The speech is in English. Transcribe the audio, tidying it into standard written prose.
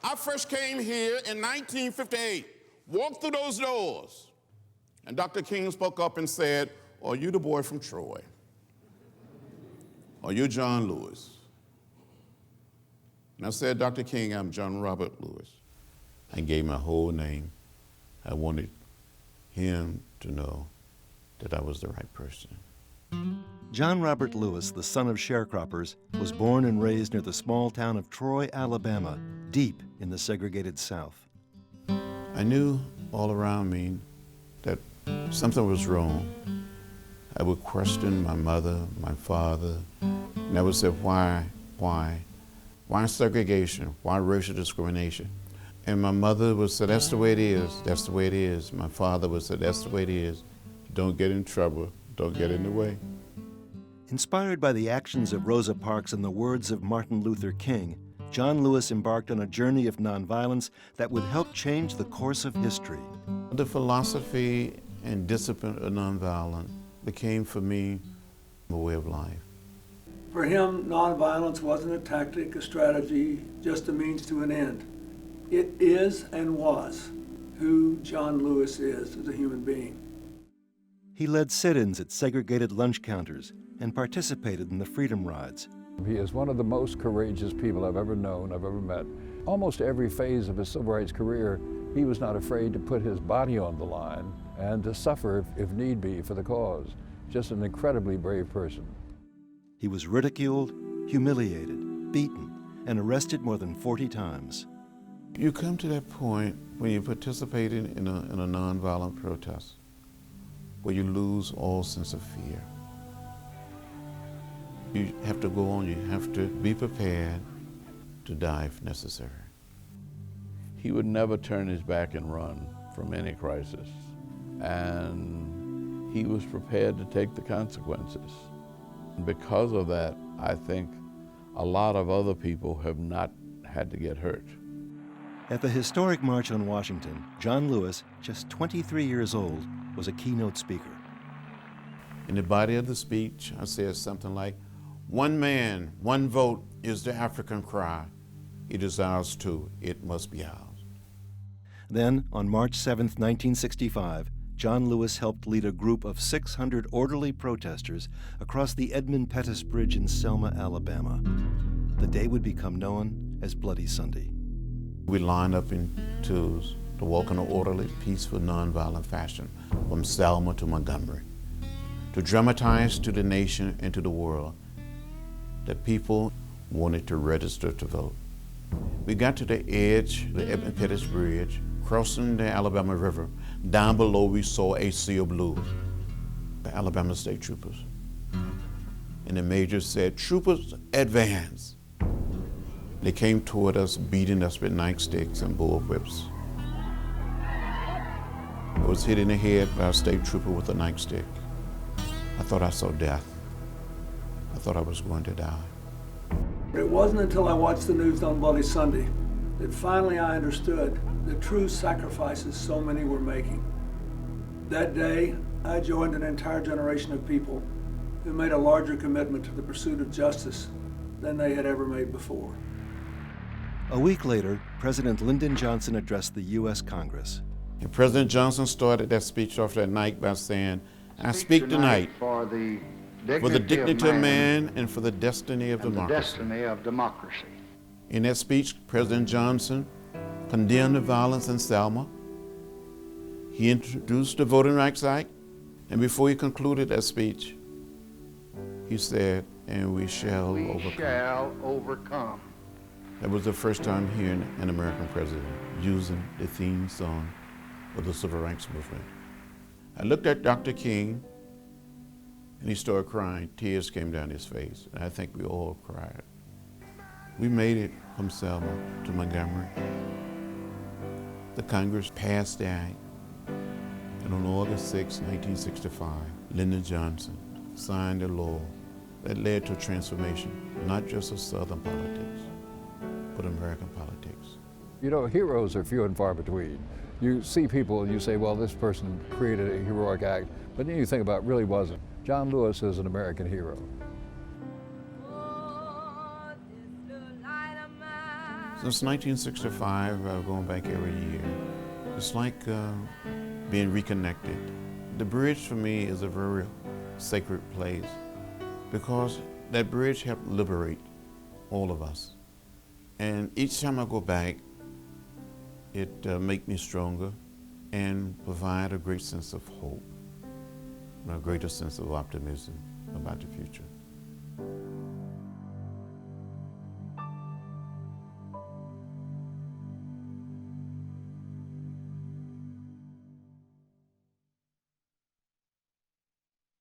I first came here in 1958, walked through those doors, and Dr. King spoke up and said, "Are you the boy from Troy? Are you John Lewis?" And I said, "Dr. King, I'm John Robert Lewis." I gave my whole name. I wanted him to know that I was the right person. John Robert Lewis, the son of sharecroppers, was born and raised near the small town of Troy, Alabama, deep in the segregated South. I knew all around me that something was wrong. I would question my mother, my father, and I would say, why segregation? Why racial discrimination? And my mother would say, that's the way it is, that's the way it is. My father would say, that's the way it is. Don't get in trouble, don't get in the way. Inspired by the actions of Rosa Parks and the words of Martin Luther King, John Lewis embarked on a journey of nonviolence that would help change the course of history. The philosophy and discipline of nonviolence became for me a way of life. For him, nonviolence wasn't a tactic, a strategy, just a means to an end. It is and was who John Lewis is as a human being. He led sit-ins at segregated lunch counters and participated in the Freedom Rides. He is one of the most courageous people I've ever known, I've ever met. Almost every phase of his civil rights career, he was not afraid to put his body on the line and to suffer, if need be, for the cause. Just an incredibly brave person. He was ridiculed, humiliated, beaten, and arrested more than 40 times. You come to that point when you're participating in a nonviolent protest where you lose all sense of fear. You have to go on, you have to be prepared to die if necessary. He would never turn his back and run from any crisis. And he was prepared to take the consequences. And because of that, I think a lot of other people have not had to get hurt. At the historic March on Washington, John Lewis, just 23 years old, was a keynote speaker. In the body of the speech, I said something like, "One man, one vote is the African cry. It is ours too. It must be ours." Then, on March 7, 1965, John Lewis helped lead a group of 600 orderly protesters across the Edmund Pettus Bridge in Selma, Alabama. The day would become known as Bloody Sunday. We lined up in twos to walk in an orderly, peaceful, nonviolent fashion from Selma to Montgomery, to dramatize to the nation and to the world that people wanted to register to vote. We got to the edge of the Edmund Pettus Bridge, crossing the Alabama River. Down below we saw a sea of blue, the Alabama State Troopers. And the major said, "Troopers, advance." They came toward us, beating us with nightsticks and bullwhips. I was hit in the head by a state trooper with a nightstick. I thought I saw death. I thought I was going to die. It wasn't until I watched the news on Bloody Sunday that finally I understood the true sacrifices so many were making. That day, I joined an entire generation of people who made a larger commitment to the pursuit of justice than they had ever made before. A week later, President Lyndon Johnson addressed the U.S. Congress. And President Johnson started that speech off that night by saying, "I speak tonight for the dignity of man and for the destiny of democracy." In that speech, President Johnson condemned the violence in Selma. He introduced the Voting Rights Act, and before he concluded that speech, he said, "And we shall overcome." That was the first time hearing an American president using the theme song of the Civil Rights Movement. I looked at Dr. King, and he started crying. Tears came down his face, and I think we all cried. We made it from Selma to Montgomery. The Congress passed the act, and on August 6, 1965, Lyndon Johnson signed a law that led to a transformation, not just of Southern politics, but American politics. You know, heroes are few and far between. You see people and you say, well, this person created a heroic act, but then you think about it really wasn't. John Lewis is an American hero. Since 1965, going back every year, it's like being reconnected. The bridge for me is a very sacred place because that bridge helped liberate all of us. And each time I go back, it makes me stronger and provide a great sense of hope, and a greater sense of optimism about the future.